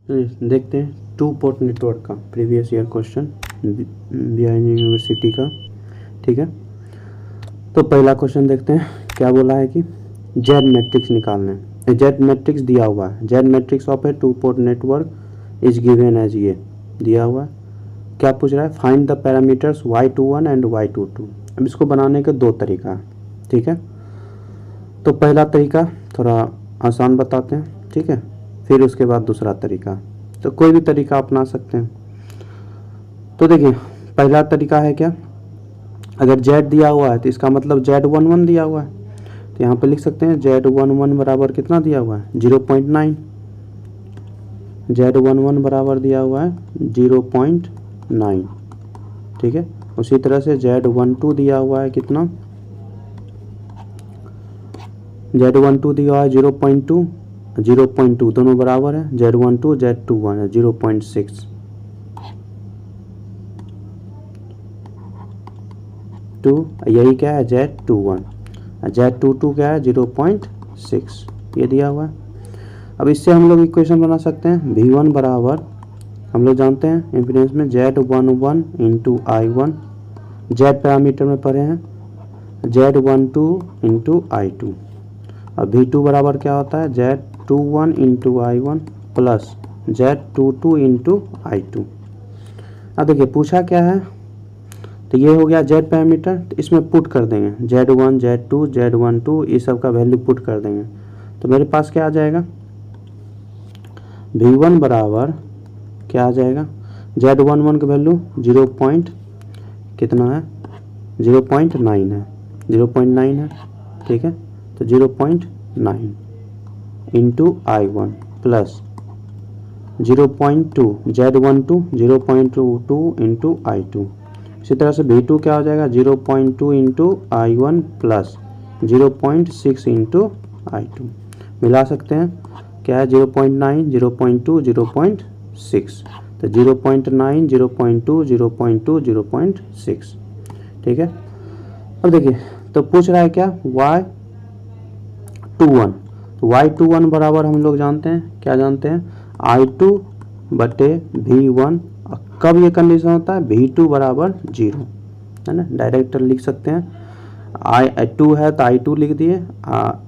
देखते हैं to port network का previous year question BIN university का। ठीक है, तो पहला क्वेश्चन देखते हैं क्या बोला है कि जेड मैट्रिक्स निकालना है। जेड मैट्रिक्स दिया हुआ है, Z matrix of a two port network is given as ये दिया हुआ है। क्या पूछ रहा है, find the parameters y21 and y22। अब इसको बनाने के दो तरीका है। ठीक है, तो पहला तरीका थोड़ा आसान बताते हैं, ठीक है, फिर उसके बाद दूसरा तरीका, तो कोई भी तरीका अपना सकते हैं। तो देखिए पहला तरीका है क्या, अगर z दिया हुआ है तो इसका मतलब z11 दिया हुआ है, तो यहाँ पे लिख सकते हैं z11 बराबर कितना दिया हुआ है 0.9, z11 बराबर दिया हुआ है 0.9। ठीक है, उसी तरह से z12 दिया हुआ है कितना, z12 दिया हुआ है 0.2, 0.2 दोनों बराबर है, z12 z21 है 0.6, 2 यही क्या है z21, z22 क्या है 0.6, ये दिया हुआ है। अब इससे हम लोग इक्वेशन बना सकते हैं V1 बराबर, हम लोग जानते हैं इम्पीडेंस में z11 into I1, z parameter में पढ़े हैं z12 इंटू I2, और V2 बराबर क्या होता है z21 into I1 plus z22 into I2। अब देखिए पूछा क्या है, तो ये हो गया z पैरामीटर, तो इसमें पुट कर देंगे z1 z2 z12 ये सब का वैल्यू पुट कर देंगे, तो मेरे पास क्या आ जाएगा V1 बराबर क्या आ जाएगा, z11 का वैल्यू 0 पॉइंट कितना है 0.9 है, 0.9 है। ठीक है, तो 0.9 into I1 plus 0.2 z12 0.22 into I2। इसी तरह से V2 क्या हो जाएगा 0.2 into I1 plus 0.6 into I2। मिला सकते हैं क्या है 0.9 0.2 0.6, तो 0.9 0.2 0.2 0.6। ठीक है, अब देखिए तो पूछ रहा है क्या y21, तो y21 बराबर हम लोग जानते हैं, क्या जानते हैं I2 बटे V1। कब ये कंडीशन होता है V2 बराबर 0 है ना, डायरेक्ट लिख सकते हैं, I2 है तो I2 लिख दिए,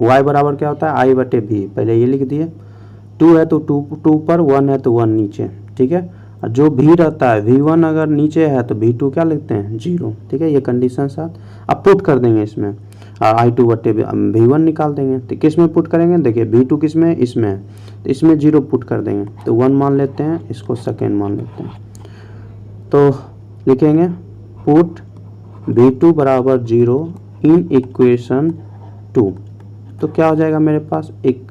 y बराबर क्या होता है I बटे V, पहले ये लिख दिए, 2 है तो 2 पर, 1 है तो 1 नीचे। ठीक है, और जो V रहता है V1 अगर नीचे है तो V2 क्या लिखते हैं 0। ठीक है, ये कंडीशन साथ अब पुट कर देंगे इसमें, I2 बटे V1 निकाल देंगे, तो किस में पुट करेंगे, देखिए V2 किस में, इसमें, तो इसमें 0 पुट कर देंगे, तो 1 मान लेते हैं, इसको सेकेंड मान लेते हैं, तो लिखेंगे पुट V2 बराबर 0 इन इक्वेशन 2, तो क्या हो जाएगा मेरे पास एक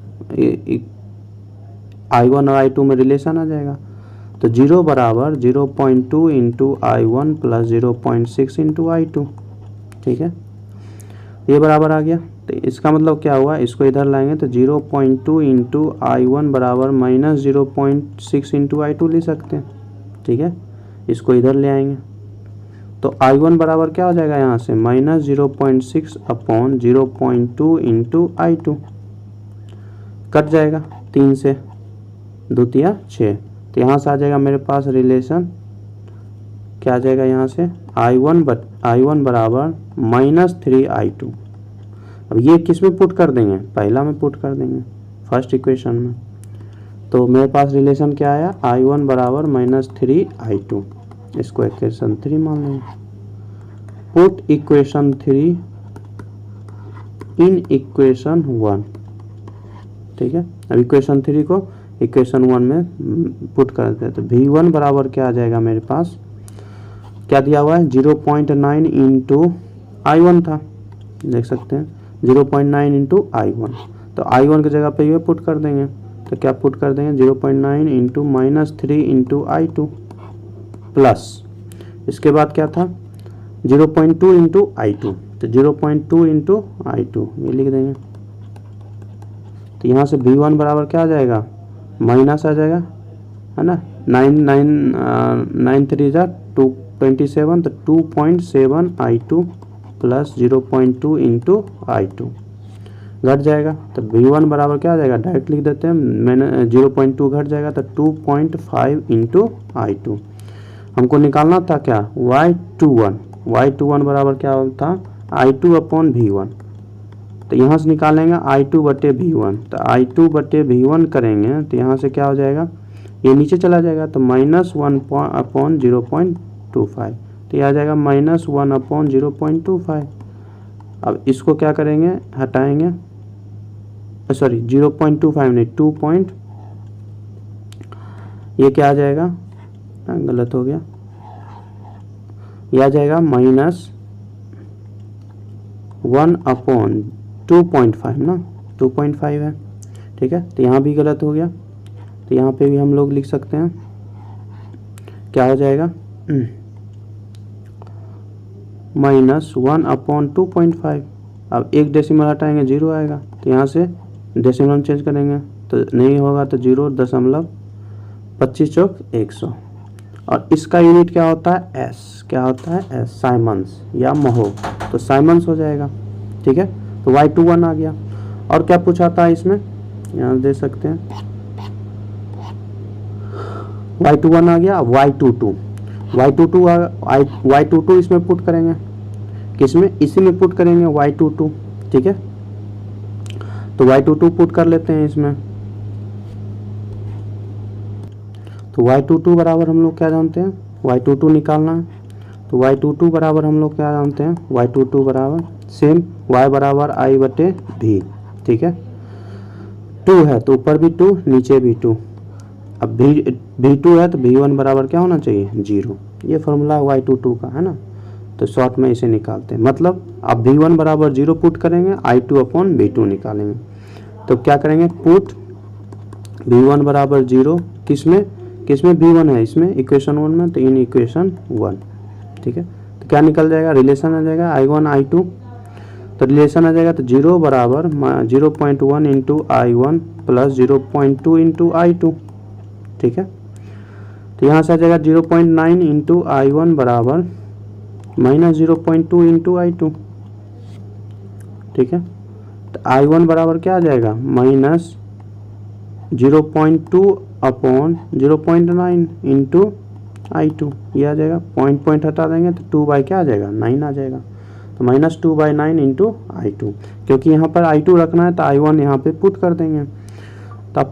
I1 और I2 में रिलेशन आ जाएगा, तो 0 बराबर 0.2 into I1 plus 0.6 into I2। ठीक है, ये बराबर आ गया, तो इसका मतलब क्या हुआ, इसको इधर लाएंगे तो 0.2 इंटू I1 बराबर माइनस 0.6 इंटू I2 ले सकते हैं। ठीक है, इसको इधर ले आएंगे तो I1 बराबर क्या हो जाएगा यहाँ से minus 0.6 upon 0.2 into I2, cut जाएगा 3 से 2 तिया 6, तो यहाँ से आ जाएगा मेरे पास रिलेशन, क्या आ जाएगा यहाँ से I1 बराबर -3I2। अब ये किस में पुट कर देंगे, पहला में पुट कर देंगे फर्स्ट इक्वेशन में, तो मेरे पास रिलेशन क्या आया I1 बराबर -3I2, इसको इक्वेशन 3 मान लेंगे। Put equation 3 in equation 1। ठीक है, अब इक्वेशन 3 को इक्वेशन 1 में पुट कर देते हैं, तो V1 बराबर क्या आ जाएगा मेरे पास, क्या दिया हुआ है 0.9 इंटू I1 था, देख सकते हैं 0.9 इंटू I1, तो I1 की जगह पे ये पुट कर देंगे, तो क्या पुट कर देंगे 0.9 इंटू -3 इंटू I2 प्लस, इसके बाद क्या था 0.2 इंटू I2, तो 0.2 इंटू I2 ये लिख देंगे, तो यहाँ से V1 बराबर क्या आ जाएगा माइनस आ जाएगा है ना, 9 3 जा 227, तो 2.7 I2 प्लस 0.2 इंटू I2, घट जाएगा, तो V1 बराबर क्या आ जाएगा, डायरेक्ट लिख देते हैं, मैंने 0.2 घट जाएगा तो 2.5 इंटू I2। हमको निकालना था क्या, Y21 बराबर क्या था, I2 अपॉन V1। तो यहाँ से निकालेंगे I2 बटे V1, तो I2 बटे V1 करेंगे तो यहाँ से क्या हो जाएगा, ये नीचे चला जाएगा तो -1 अपॉन 0.25, तो ये आ जाएगा -1 अपॉन 0.25। अब इसको क्या करेंगे, हटाएंगे, सॉरी 0.25 नहीं 2 ये क्या आ जाएगा, गलत हो गया, ये आ जाएगा -1 अपॉन 2.5 ना, 2.5 है, ठीक है। तो यहाँ भी गलत हो गया, तो यहाँ पे भी हम लोग लिख सकते हैं, क्या हो जाएगा, -1 अपॉन 2.5। अब एक डेसिमल हटाएंगे 0 आएगा, तो यहाँ से डेसिमल चेंज करेंगे तो नहीं होगा, तो 0.25 चौक 100। और इसका यूनिट क्या होता है, एस, क्या होता है, एस, साइमंस या महो, तो साइमंस हो जाएगा, ठीक है। तो Y21 आ गया। और क्या पूछा था इसमें, यहाँ दे सकते हैं, Y21 आ गया। अब Y22 इसमें पुट करेंगे, किसमें, इसी में पुट करेंगे Y22, ठीक है। तो Y22 पुट कर लेते हैं इसमें, तो Y22 बराबर हम लोग क्या जानते हैं, Y22 निकालना है, तो Y22 बराबर हम लोग क्या जानते हैं, Y22 बराबर सेम Y बराबर I बटे V, ठीक है। 2 है तो ऊपर भी 2 नीचे भी 2। अब V2 है तो V1 बराबर क्या होना चाहिए, 0। ये फॉर्मूला Y22 का है ना, तो शॉर्ट में इसे निकालते हैं। मतलब अब V1 बराबर 0 पुट करेंगे, I2 अपॉन V2 निकालेंगे। तो क्या करेंगे, पुट V1 बराबर 0 किसमें V1 है, इसमें इक्वेशन 1 में, तो इन इक्वेशन 1, ठीक है। तो क्या निकल जाएगा, रिलेशन आ जाएगा I1 I2, तो रिलेशन आ जाएगा, तो 0 बराबर 0.1 into I1 plus 0.2 into I2, ठीक है। तो यहाँ से आ जाएगा 0.9 इंटू I1 बराबर -0.2 इंटू I2, ठीक है। तो I1 बराबर क्या आ जाएगा, -0.2 अपॉन 0.9 इंटू I2, ये आ जाएगा, पॉइंट हटा देंगे तो 2 बाई क्या आ जाएगा, 9 आ जाएगा। तो -2/9 इंटू I2, क्योंकि यहाँ पर I2 रखना है तो I1 यहाँ पे पुट कर देंगे। तो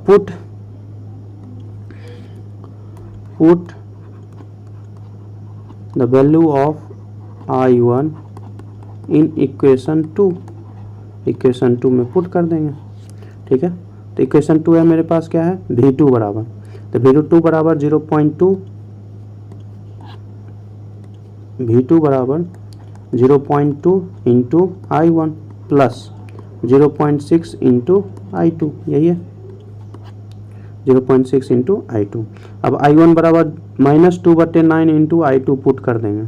put the value of I1 in equation 2 में पुट कर देंगे, ठीक है। तो इक्वेशन 2 है मेरे पास, क्या है, V2 बराबर, तो V2 बराबर 0.2, V2 बराबर 0.2 into I1 plus 0.6 into I2, यही है 0.6 इंटू I2। अब I1 बराबर -2/9 इंटू I2 पुट कर देंगे,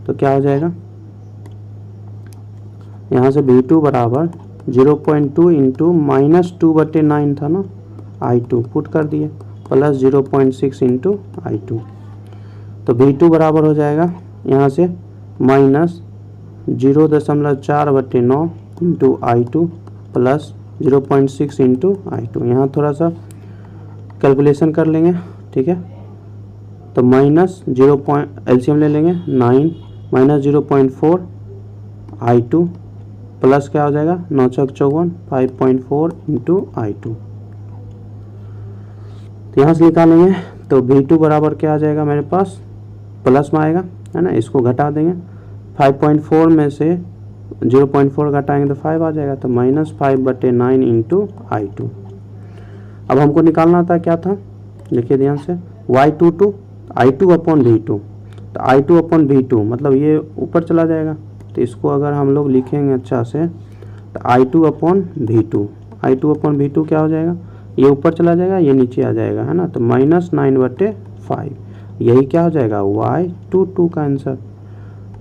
तो क्या हो जाएगा, यहाँ से V2 बराबर 0.2 इंटू -2/9 था ना, I2 पुट कर दिए, प्लस 0.6 इंटू I2। तो V2 बराबर हो जाएगा यहाँ से -0.4/9 into I2 plus 0.6 into I2। यहाँ थोड़ा सा कैलकुलेशन कर लेंगे, ठीक है। तो एलसीएम ले लेंगे, 9 -0.4 I2 प्लस क्या हो जाएगा, 9 चौक 54, 5.4 इंटू I2। तो यहाँ से निकालेंगे तो V2 बराबर क्या आ जाएगा मेरे पास, प्लस में आएगा, है ना, इसको घटा देंगे, 5.4 में से 0.4 घटाएंगे तो 5 आ जाएगा, तो -5/9 इंटू I2। अब हमको निकालना था, क्या था, देखिए ध्यान से, Y22 I2 अपॉन V2, तो I2 अपॉन V2 मतलब ये ऊपर चला जाएगा, तो इसको अगर हम लोग लिखेंगे अच्छा से, तो I2 अपॉन V2 क्या हो जाएगा, ये ऊपर चला जाएगा, ये नीचे आ जाएगा, है ना, तो -9/5, यही क्या हो जाएगा, Y22 का आंसर,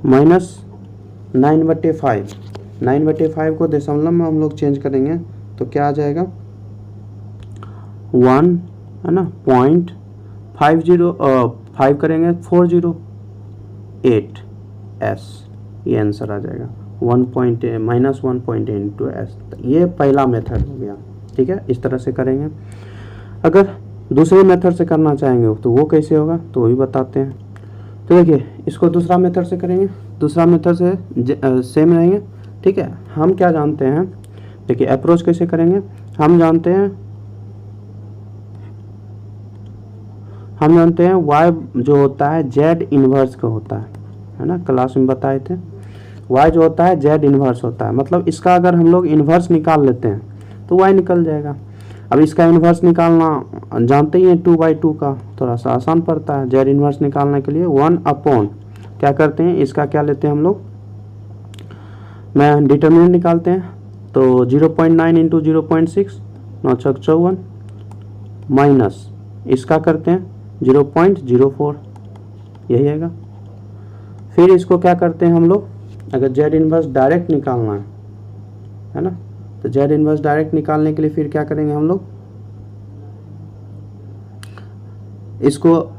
-9/5। 9/5 को दशमलव में हम लोग चेंज करेंगे तो क्या आ जाएगा, 1, है ना, 0.5 करेंगे 408 S, ये आंसर आ जाएगा -1.8 इंटू एस। ये पहला मेथड हो गया, ठीक है। इस तरह से करेंगे। अगर दूसरे मेथड से करना चाहेंगे तो वो कैसे होगा तो वो भी बताते हैं। तो देखिए इसको दूसरा मेथड से करेंगे। दूसरा मेथड से सेम रहेंगे, ठीक है। हम क्या जानते हैं, देखिए अप्रोच कैसे करेंगे। हम जानते हैं y जो होता है z इन्वर्स का होता है ना, क्लास में बताए थे। y जो होता है z इन्वर्स होता है, मतलब इसका अगर हम लोग इन्वर्स निकाल लेते हैं तो y निकल जाएगा। अब इसका इन्वर्स निकालना जानते ही हैं 2/2 का, थोड़ा सा आसान पड़ता है। z इन्वर्स निकालने के लिए 1/, क्या करते हैं इसका क्या लेते हैं हम लोग, मैं डिटरमिनेंट निकालते हैं। तो 0.9 इंटू 0.6 9 छक 54 माइनस इसका करते हैं 0.04, यही आएगा। फिर इसको क्या करते हैं हम लोग, अगर z इन्वर्स डायरेक्ट निकालना है ना, तो z इन्वर्स डायरेक्ट निकालने के लिए फिर क्या करेंगे हम लोग, इसको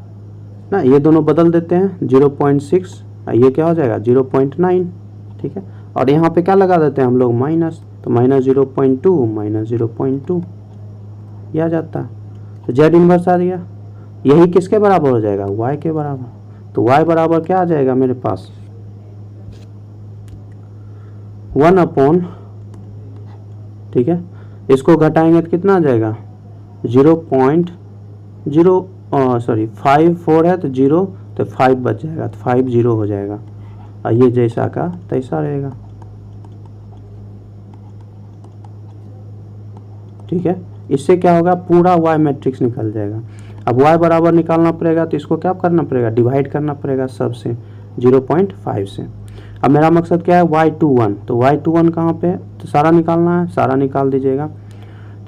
ना ये दोनों बदल देते हैं 0.6, ये क्या हो जाएगा 0.9, ठीक है। और यहाँ पे क्या लगा देते हैं हम लोग माइनस, तो -0.2 ये आ जाता है। तो z इन्वर्स आ गया, यही किसके बराबर हो जाएगा y के बराबर। तो y बराबर क्या आ जाएगा मेरे पास 1/, ठीक है। इसको घटाएंगे तो कितना आ जाएगा 54 है तो 0 तो 5 बच जाएगा, तो 50 हो जाएगा। और ये जैसा का तैसा रहेगा, ठीक है। इससे क्या होगा पूरा y मैट्रिक्स निकल जाएगा। अब y बराबर निकालना पड़ेगा तो इसको क्या करना पड़ेगा, डिवाइड करना पड़ेगा सबसे 0.5 से। अब मेरा मकसद क्या है y21, तो y21 कहाँ पे है, तो सारा निकालना है, सारा निकाल दीजिएगा,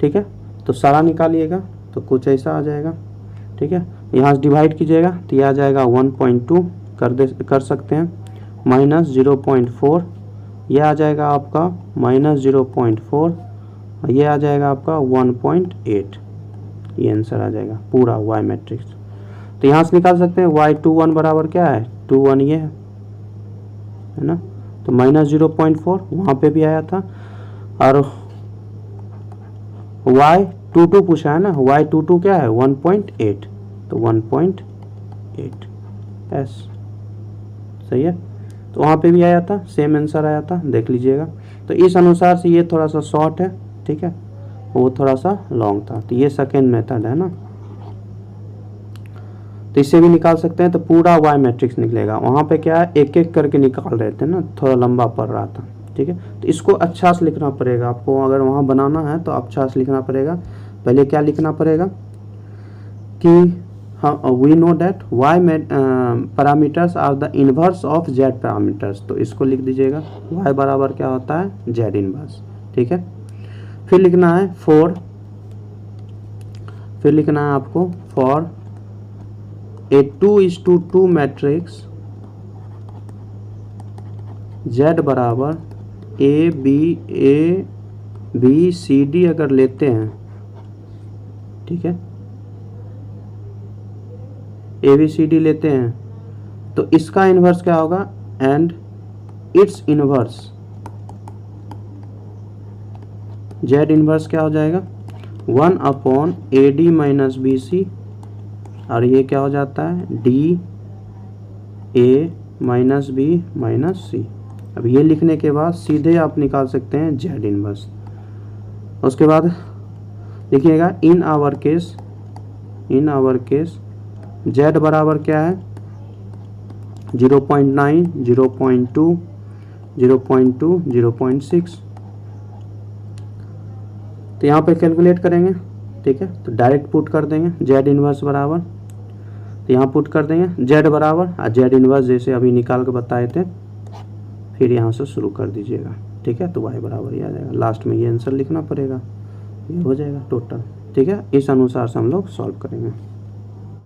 ठीक है। तो सारा निकालिएगा तो कुछ ऐसा आ जाएगा, ठीक है। यहाँ से डिवाइड कीजिएगा तो ये आ जाएगा 1.2 कर सकते हैं, -0.4 ये आ जाएगा आपका -0.4, ये आ जाएगा आपका 1.8, ये आंसर आ जाएगा पूरा y मैट्रिक्स। तो यहाँ से निकाल सकते हैं y21 बराबर क्या है 21, ये है ना। तो -0.4 वहाँ पे भी आया था, और y22 पूछा है ना, y22 क्या है 1.8, तो 1.8 s, सही है। तो वहाँ पे भी आया था, सेम आंसर आया था, देख लीजिएगा। तो इस अनुसार से ये थोड़ा सा शॉर्ट है, ठीक है, वो थोड़ा सा लॉन्ग था। तो ये सेकेंड मेथड है ना, तो इससे भी निकाल सकते हैं। तो पूरा y मैट्रिक्स निकलेगा। वहाँ पे क्या है एक एक करके निकाल रहे थे ना, थोड़ा लंबा पड़ रहा था, ठीक है। तो इसको अच्छा से लिखना पड़ेगा आपको, अगर वहाँ बनाना है तो अच्छा से लिखना पड़ेगा। पहले क्या लिखना पड़ेगा कि we know that y parameters are the inverse of z parameters. तो इसको लिख दीजिएगा y बराबर क्या होता है z इन्वर्स, ठीक है। फिर लिखना है फिर लिखना है आपको फॉर a 2:2 मैट्रिक्स z बराबर a b c d अगर लेते हैं, ठीक है, a b c d लेते हैं तो इसका इन्वर्स क्या होगा, and it's inverse z inverse क्या हो जाएगा 1/AD - BC, और ये क्या हो जाता है DA - B - C। अब ये लिखने के बाद सीधे आप निकाल सकते हैं z इन्वर्स। उसके बाद लिखिएगा इन आवर केस z बराबर क्या है 0.9 0.2 0.2 0.6। तो यहाँ पे कैलकुलेट करेंगे, ठीक है। तो डायरेक्ट पुट कर देंगे z इन्वर्स बराबर, तो यहाँ पुट कर देंगे z बराबर z इन्वर्स जैसे अभी निकाल के बताए थे, फिर यहाँ से शुरू कर दीजिएगा, ठीक है। तो y बराबर ही आ जाएगा, लास्ट में ये आंसर लिखना पड़ेगा, ये हो जाएगा टोटल, ठीक है। इस अनुसार से हम लोग सॉल्व करेंगे।